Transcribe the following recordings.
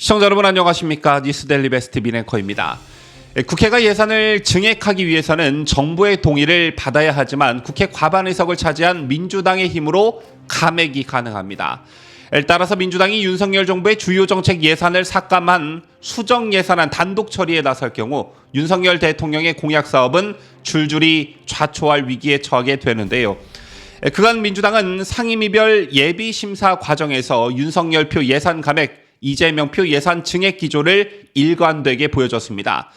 시청자 여러분 안녕하십니까? 뉴스데일리 베스트 비네커입니다. 국회가 예산을 증액하기 위해서는 정부의 동의를 받아야 하지만 국회 과반 의석을 차지한 민주당의 힘으로 감액이 가능합니다. 따라서 민주당이 윤석열 정부의 주요 정책 예산을 삭감한 수정 예산안 단독 처리에 나설 경우 윤석열 대통령의 공약 사업은 줄줄이 좌초할 위기에 처하게 되는데요. 그간 민주당은 상임위별 예비심사 과정에서 윤석열 표 예산 감액, 이재명 표 예산 증액 기조를 일관되게 보여줬습니다.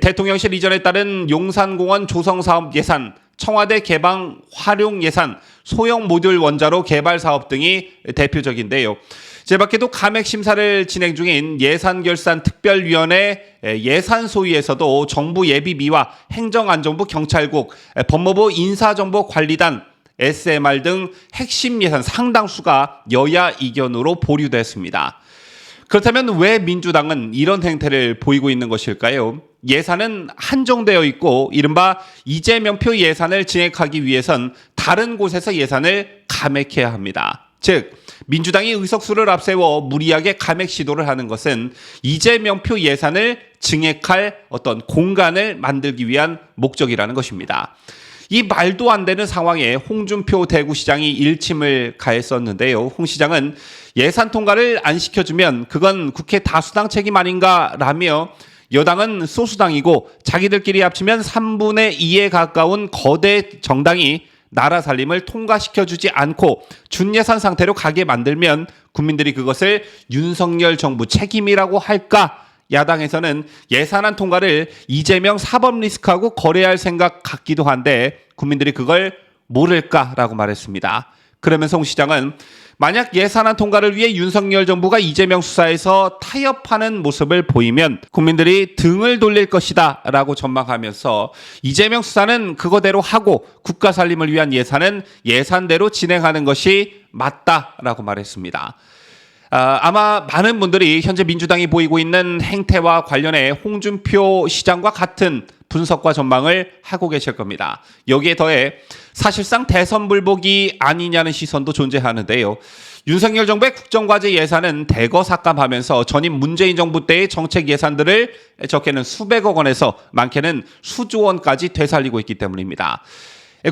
대통령실 이전에 따른 용산공원 조성사업 예산, 청와대 개방 활용 예산, 소형 모듈 원자로 개발 사업 등이 대표적인데요. 제 밖에도 감액 심사를 진행 중인 예산결산특별위원회 예산소위에서도 정부 예비비와 행정안전부 경찰국, 법무부 인사정보관리단, SMR 등 핵심 예산 상당수가 여야 이견으로 보류됐습니다. 그렇다면 왜 민주당은 이런 행태를 보이고 있는 것일까요? 예산은 한정되어 있고 이른바 이재명 표 예산을 증액하기 위해선 다른 곳에서 예산을 감액해야 합니다. 즉 민주당이 의석수를 앞세워 무리하게 감액 시도를 하는 것은 이재명 표 예산을 증액할 어떤 공간을 만들기 위한 목적이라는 것입니다. 이 말도 안 되는 상황에 홍준표 대구시장이 일침을 가했었는데요. 홍 시장은 예산 통과를 안 시켜주면 그건 국회 다수당 책임 아닌가라며 여당은 소수당이고 자기들끼리 합치면 3분의 2에 가까운 거대 정당이 나라 살림을 통과시켜주지 않고 준예산 상태로 가게 만들면 국민들이 그것을 윤석열 정부 책임이라고 할까? 야당에서는 예산안 통과를 이재명 사법 리스크하고 거래할 생각 같기도 한데 국민들이 그걸 모를까라고 말했습니다. 그러면서 홍 시장은 만약 예산안 통과를 위해 윤석열 정부가 이재명 수사에서 타협하는 모습을 보이면 국민들이 등을 돌릴 것이다 라고 전망하면서 이재명 수사는 그거대로 하고 국가 살림을 위한 예산은 예산대로 진행하는 것이 맞다라고 말했습니다. 아마 많은 분들이 현재 민주당이 보이고 있는 행태와 관련해 홍준표 시장과 같은 분석과 전망을 하고 계실 겁니다. 여기에 더해 사실상 대선 불복이 아니냐는 시선도 존재하는데요. 윤석열 정부의 국정과제 예산은 대거 삭감하면서 전임 문재인 정부 때의 정책 예산들을 적게는 수백억 원에서 많게는 수조 원까지 되살리고 있기 때문입니다.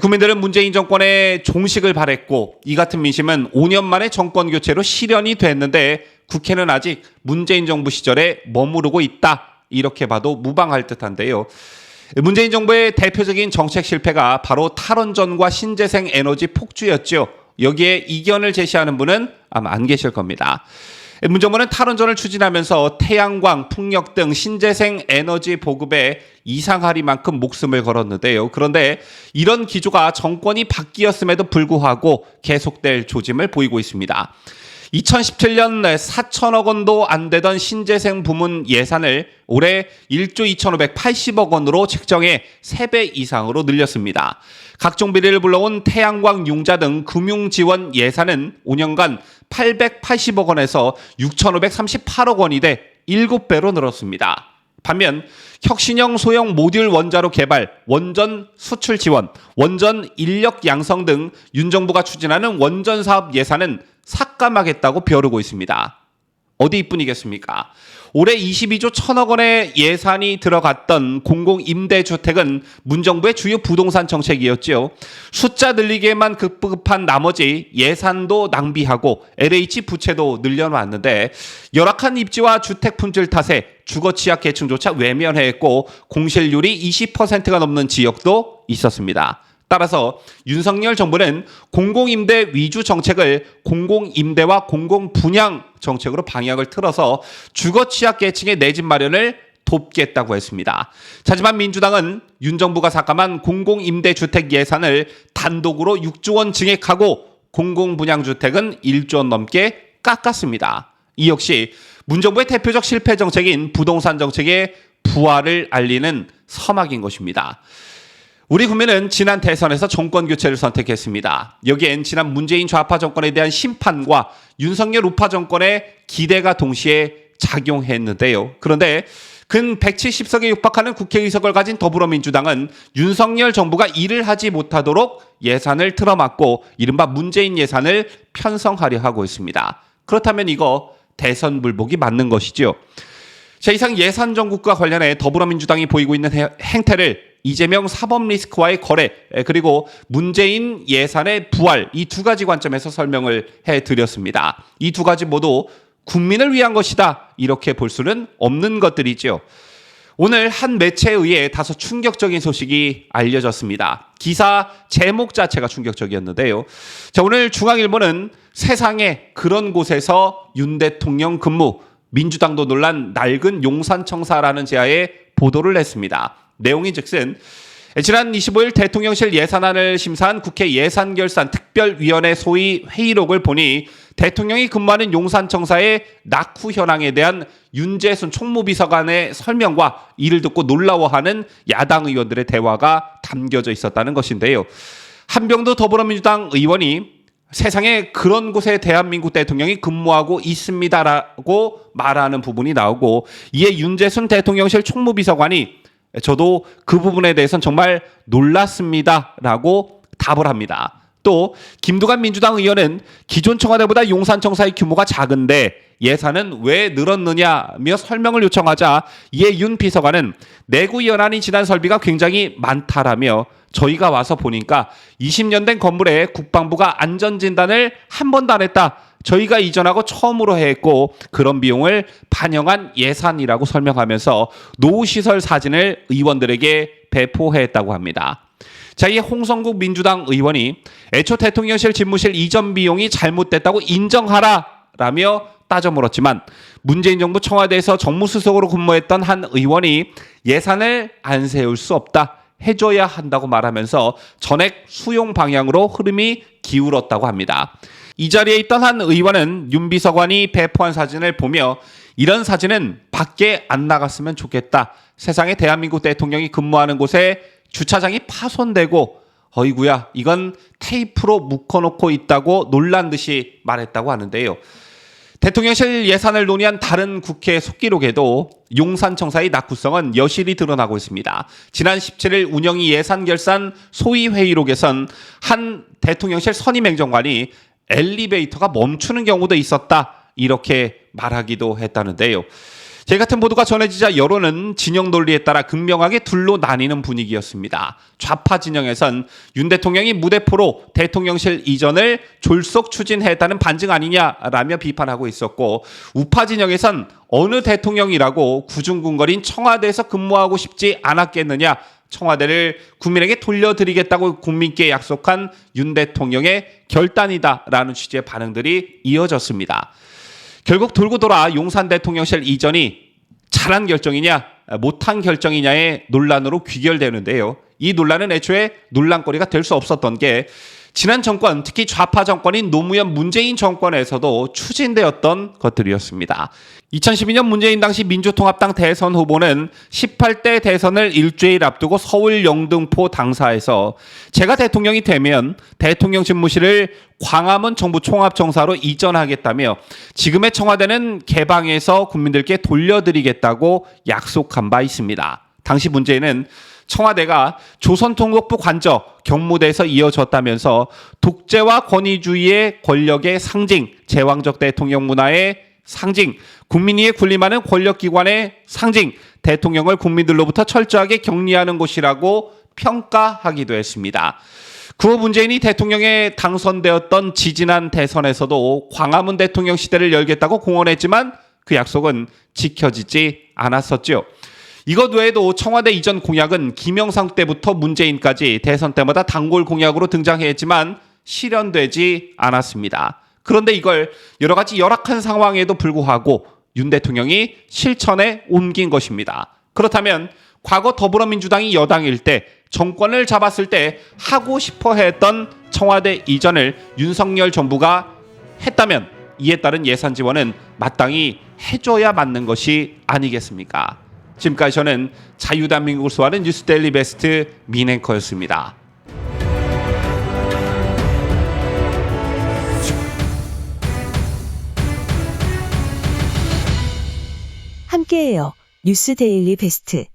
국민들은 문재인 정권의 종식을 바랬고 이 같은 민심은 5년 만에 정권 교체로 실현이 됐는데 국회는 아직 문재인 정부 시절에 머무르고 있다. 이렇게 봐도 무방할 듯한데요. 문재인 정부의 대표적인 정책 실패가 바로 탈원전과 신재생 에너지 폭주였죠. 여기에 이견을 제시하는 분은 아마 안 계실 겁니다. 문 정부는 탈원전을 추진하면서 태양광, 풍력 등 신재생 에너지 보급에 이상하리만큼 목숨을 걸었는데요. 그런데 이런 기조가 정권이 바뀌었음에도 불구하고 계속될 조짐을 보이고 있습니다. 2017년 4천억 원도 안 되던 신재생 부문 예산을 올해 1조 2,580억 원으로 책정해 3배 이상으로 늘렸습니다. 각종 비리를 불러온 태양광 융자 등 금융지원 예산은 5년간 880억 원에서 6,538억 원이 돼 7배로 늘었습니다. 반면 혁신형 소형 모듈 원자로 개발, 원전 수출 지원, 원전 인력 양성 등 윤 정부가 추진하는 원전 사업 예산은 삭감하겠다고 벼르고 있습니다. 어디 이뿐이겠습니까? 올해 22조 1천억 원의 예산이 들어갔던 공공임대주택은 문정부의 주요 부동산 정책이었죠. 숫자 늘리기에만 급급한 나머지 예산도 낭비하고 LH 부채도 늘려놨는데 열악한 입지와 주택 품질 탓에 주거 취약 계층조차 외면했고 공실률이 20%가 넘는 지역도 있었습니다. 따라서 윤석열 정부는 공공임대 위주 정책을 공공임대와 공공분양 정책으로 방향을 틀어서 주거 취약계층의 내 집 마련을 돕겠다고 했습니다. 하지만 민주당은 윤 정부가 삭감한 공공임대주택 예산을 단독으로 6조 원 증액하고 공공분양주택은 1조 원 넘게 깎았습니다. 이 역시 문 정부의 대표적 실패 정책인 부동산 정책의 부활을 알리는 서막인 것입니다. 우리 국민은 지난 대선에서 정권 교체를 선택했습니다. 여기엔 지난 문재인 좌파 정권에 대한 심판과 윤석열 우파 정권의 기대가 동시에 작용했는데요. 그런데 근 170석에 육박하는 국회의석을 가진 더불어민주당은 윤석열 정부가 일을 하지 못하도록 예산을 틀어막고 이른바 문재인 예산을 편성하려 하고 있습니다. 그렇다면 이거 대선 불복이 맞는 것이지요. 자, 이상 예산 정국과 관련해 더불어민주당이 보이고 있는 행태를 이재명 사법 리스크와의 거래, 그리고 문재인 예산의 부활, 이 두 가지 관점에서 설명을 해드렸습니다. 이 두 가지 모두 국민을 위한 것이다, 이렇게 볼 수는 없는 것들이죠. 오늘 한 매체에 의해 다소 충격적인 소식이 알려졌습니다. 기사 제목 자체가 충격적이었는데요. 자, 오늘 중앙일보는 세상에 그런 곳에서 윤 대통령 근무, 민주당도 놀란 낡은 용산청사라는 제하에 보도를 냈습니다. 내용이 즉슨 지난 25일 대통령실 예산안을 심사한 국회 예산결산특별위원회 소위 회의록을 보니 대통령이 근무하는 용산청사의 낙후 현황에 대한 윤재순 총무비서관의 설명과 이를 듣고 놀라워하는 야당 의원들의 대화가 담겨져 있었다는 것인데요. 한병도 더불어민주당 의원이 세상에 그런 곳에 대한민국 대통령이 근무하고 있습니다라고 말하는 부분이 나오고, 이에 윤재순 대통령실 총무비서관이 저도 그 부분에 대해서는 정말 놀랐습니다라고 답을 합니다. 또 김두관 민주당 의원은 기존 청와대보다 용산청사의 규모가 작은데 예산은 왜 늘었느냐며 설명을 요청하자, 이에 윤 비서관은 내구 연한이 지난 설비가 굉장히 많다라며 저희가 와서 보니까 20년 된 건물에 국방부가 안전진단을 한 번도 안 했다. 저희가 이전하고 처음으로 했고 그런 비용을 반영한 예산이라고 설명하면서 노후시설 사진을 의원들에게 배포했다고 합니다. 자, 이에 홍성국 민주당 의원이 애초 대통령실 집무실 이전 비용이 잘못됐다고 인정하라라며 따져 물었지만 문재인 정부 청와대에서 정무수석으로 근무했던 한 의원이 예산을 안 세울 수 없다, 해줘야 한다고 말하면서 전액 수용 방향으로 흐름이 기울었다고 합니다. 이 자리에 있던 한 의원은 윤 비서관이 배포한 사진을 보며 이런 사진은 밖에 안 나갔으면 좋겠다. 세상에 대한민국 대통령이 근무하는 곳에 주차장이 파손되고 어이구야 이건 테이프로 묶어놓고 있다고 놀란 듯이 말했다고 하는데요. 대통령실 예산을 논의한 다른 국회 속기록에도 용산청사의 낙후성은 여실히 드러나고 있습니다. 지난 17일 운영위 예산결산 소위회의록에선 한 대통령실 선임행정관이 엘리베이터가 멈추는 경우도 있었다, 이렇게 말하기도 했다는데요. 제 같은 보도가 전해지자 여론은 진영 논리에 따라 극명하게 둘로 나뉘는 분위기였습니다. 좌파 진영에선 윤 대통령이 무대포로 대통령실 이전을 졸속 추진했다는 반증 아니냐라며 비판하고 있었고, 우파 진영에선 어느 대통령이라고 구중궁궐인 청와대에서 근무하고 싶지 않았겠느냐, 청와대를 국민에게 돌려드리겠다고 국민께 약속한 윤 대통령의 결단이다라는 취지의 반응들이 이어졌습니다. 결국 돌고 돌아 용산 대통령실 이전이 잘한 결정이냐 못한 결정이냐의 논란으로 귀결되는데요. 이 논란은 애초에 논란거리가 될 수 없었던 게 지난 정권, 특히 좌파 정권인 노무현 문재인 정권에서도 추진되었던 것들이었습니다. 2012년 문재인 당시 민주통합당 대선 후보는 18대 대선을 일주일 앞두고 서울 영등포 당사에서 제가 대통령이 되면 대통령 집무실을 광화문 정부 총합청사로 이전하겠다며 지금의 청와대는 개방해서 국민들께 돌려드리겠다고 약속한 바 있습니다. 당시 문재인은 청와대가 조선통독부 관저 경무대에서 이어졌다면서 독재와 권위주의의 권력의 상징, 제왕적 대통령 문화의 상징, 국민위에 군림하는 권력기관의 상징, 대통령을 국민들로부터 철저하게 격리하는 곳이라고 평가하기도 했습니다. 그 후 문재인이 대통령에 당선되었던 지지난 대선에서도 광화문 대통령 시대를 열겠다고 공언했지만 그 약속은 지켜지지 않았었죠. 이것 외에도 청와대 이전 공약은 김영삼 때부터 문재인까지 대선 때마다 단골 공약으로 등장했지만 실현되지 않았습니다. 그런데 이걸 여러 가지 열악한 상황에도 불구하고 윤 대통령이 실천에 옮긴 것입니다. 그렇다면 과거 더불어민주당이 여당일 때, 정권을 잡았을 때 하고 싶어 했던 청와대 이전을 윤석열 정부가 했다면 이에 따른 예산 지원은 마땅히 해줘야 맞는 것이 아니겠습니까? 지금까지 저는 자유대한민국을 수호하는 뉴스데일리 베스트 민앵커였습니다. 함께해요. 뉴스데일리 베스트.